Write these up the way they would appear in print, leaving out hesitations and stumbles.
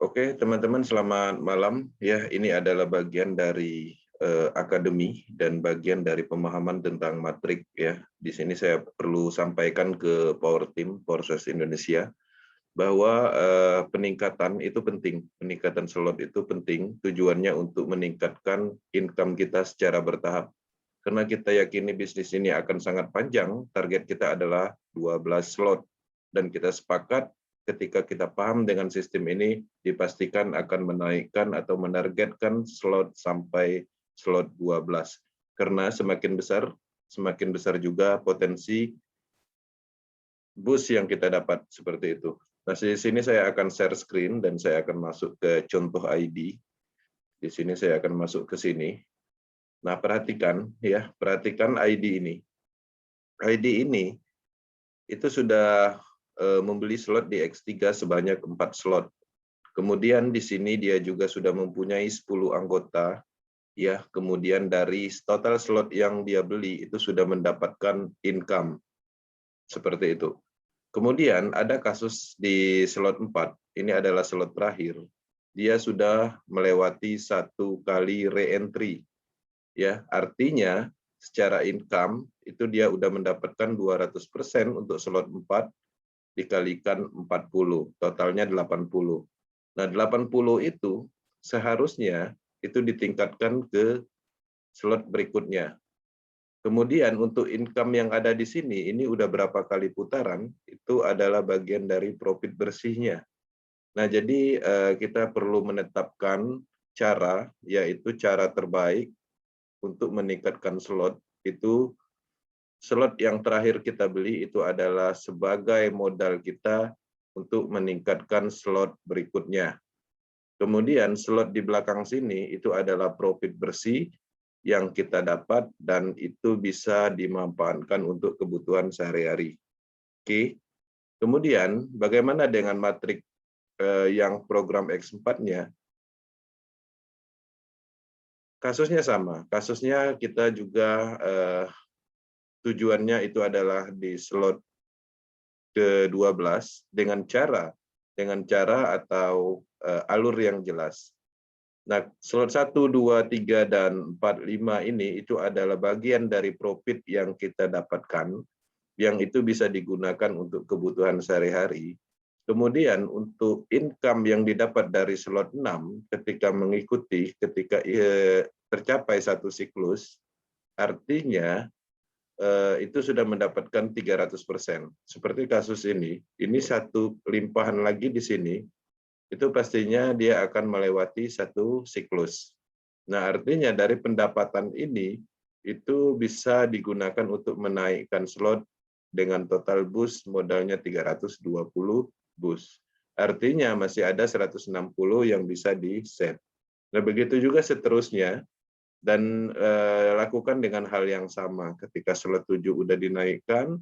Oke, teman-teman, selamat malam. Ya, ini adalah bagian dari akademi dan bagian dari pemahaman tentang matrik ya. Di sini saya perlu sampaikan ke Power Team, Powersource Indonesia, bahwa peningkatan itu penting. Peningkatan slot itu penting, tujuannya untuk meningkatkan income kita secara bertahap. Karena kita yakini bisnis ini akan sangat panjang, target kita adalah 12 slot. Dan kita sepakat ketika kita paham dengan sistem ini, dipastikan akan menaikkan atau menargetkan slot sampai slot 12. Karena semakin besar juga potensi bus yang kita dapat seperti itu. Nah, di sini saya akan share screen dan saya akan masuk ke contoh ID. Di sini saya akan masuk ke sini. Nah, perhatikan ya, perhatikan ID ini. ID ini itu sudah membeli slot di X3 sebanyak 4 slot. Kemudian di sini dia juga sudah mempunyai 10 anggota ya. Kemudian dari total slot yang dia beli itu sudah mendapatkan income seperti itu. Kemudian ada kasus di slot 4, ini adalah slot terakhir. Dia sudah melewati 1 kali re-entry. Ya, artinya secara income itu dia udah mendapatkan 200% untuk slot 4 dikalikan 40, totalnya 80. Nah, 80 itu seharusnya itu ditingkatkan ke slot berikutnya. Kemudian untuk income yang ada di sini, ini udah berapa kali putaran, itu adalah bagian dari profit bersihnya. Nah, jadi kita perlu menetapkan cara, yaitu cara terbaik untuk meningkatkan slot. Itu slot yang terakhir kita beli itu adalah sebagai modal kita untuk meningkatkan slot berikutnya. Kemudian slot di belakang sini itu adalah profit bersih yang kita dapat dan itu bisa dimanfaatkan untuk kebutuhan sehari-hari. Oke. Kemudian bagaimana dengan matrik yang program X4-nya? Kasusnya sama. Kasusnya kita juga tujuannya itu adalah di slot ke-12 dengan cara atau alur yang jelas. Nah, slot 1, 2, 3, dan 4, 5 ini itu adalah bagian dari profit yang kita dapatkan, yang itu bisa digunakan untuk kebutuhan sehari-hari. Kemudian untuk income yang didapat dari slot 6 ketika tercapai satu siklus, artinya itu sudah mendapatkan 300%. Seperti kasus ini satu limpahan lagi di sini, itu pastinya dia akan melewati satu siklus. Nah, artinya dari pendapatan ini, itu bisa digunakan untuk menaikkan slot dengan total bus modalnya 320 bus. Artinya masih ada 160 yang bisa di-set. Nah, begitu juga seterusnya. Dan lakukan dengan hal yang sama. Ketika slot 7 udah dinaikkan,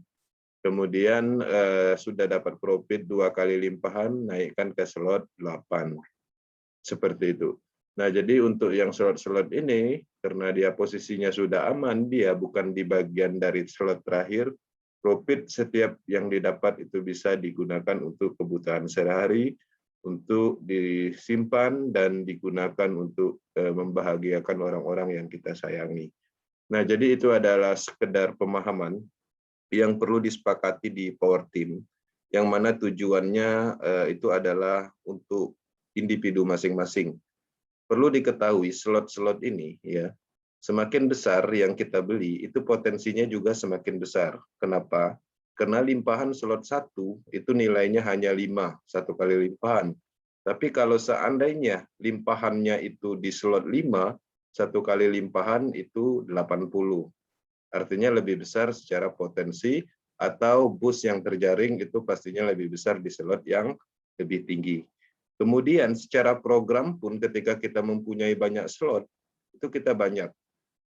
kemudian sudah dapat profit 2 kali limpahan, naikkan ke slot 8. Seperti itu. Nah, jadi untuk yang slot-slot ini, karena dia posisinya sudah aman, dia bukan di bagian dari slot terakhir, profit setiap yang didapat itu bisa digunakan untuk kebutuhan sehari-hari, untuk disimpan dan digunakan untuk membahagiakan orang-orang yang kita sayangi. Nah, jadi itu adalah sekedar pemahaman yang perlu disepakati di Power Team, yang mana tujuannya itu adalah untuk individu masing-masing. Perlu diketahui slot-slot ini ya, semakin besar yang kita beli, itu potensinya juga semakin besar. Kenapa? Karena limpahan slot 1 itu nilainya hanya 5, 1 kali limpahan. Tapi kalau seandainya limpahannya itu di slot 5, 1 kali limpahan itu 80. Artinya lebih besar secara potensi, atau bus yang terjaring itu pastinya lebih besar di slot yang lebih tinggi. Kemudian secara program pun ketika kita mempunyai banyak slot, itu kita banyak.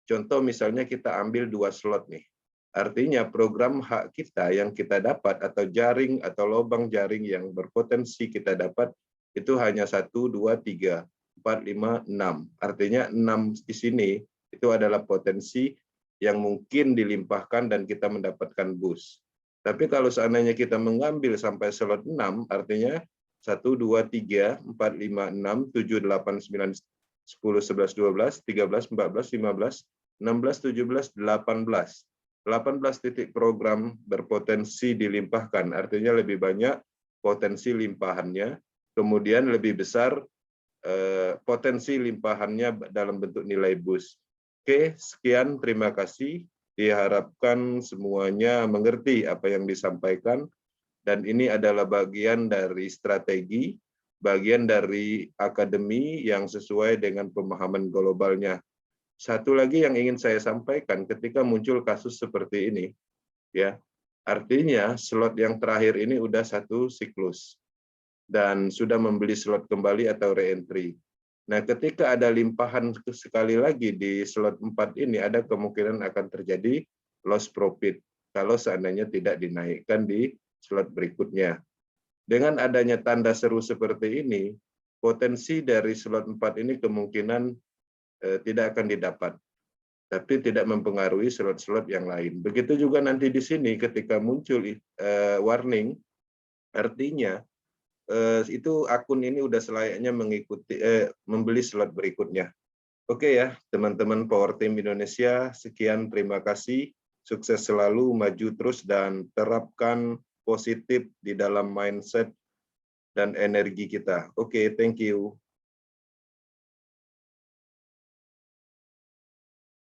Contoh misalnya kita ambil 2 slot nih. Artinya program hak kita yang kita dapat atau jaring atau lubang jaring yang berpotensi kita dapat itu hanya 1, 2, 3, 4, 5, 6. Artinya 6 di sini itu adalah potensi yang mungkin dilimpahkan dan kita mendapatkan bus. Tapi kalau seandainya kita mengambil sampai slot 6, artinya 1, 2, 3, 4, 5, 6, 7, 8, 9, 10, 11, 12, 13, 14, 15, 16, 17, 18. 18 titik program berpotensi dilimpahkan, artinya lebih banyak potensi limpahannya, kemudian lebih besar potensi limpahannya dalam bentuk nilai BUS. Oke, sekian, terima kasih. Diharapkan semuanya mengerti apa yang disampaikan, dan ini adalah bagian dari strategi, bagian dari akademi yang sesuai dengan pemahaman globalnya. Satu lagi yang ingin saya sampaikan, ketika muncul kasus seperti ini, ya, artinya slot yang terakhir ini udah satu siklus dan sudah membeli slot kembali atau re-entry. Nah, ketika ada limpahan sekali lagi di slot 4 ini, ada kemungkinan akan terjadi loss profit kalau seandainya tidak dinaikkan di slot berikutnya. Dengan adanya tanda seru seperti ini, potensi dari slot 4 ini kemungkinan tidak akan didapat, tapi tidak mempengaruhi slot-slot yang lain. Begitu juga nanti di sini ketika muncul warning, artinya itu akun ini udah selayaknya mengikuti membeli slot berikutnya. Oke ya, teman-teman Power Team Indonesia, sekian, terima kasih. Sukses selalu, maju terus, dan terapkan positif di dalam mindset dan energi kita. Oke, thank you.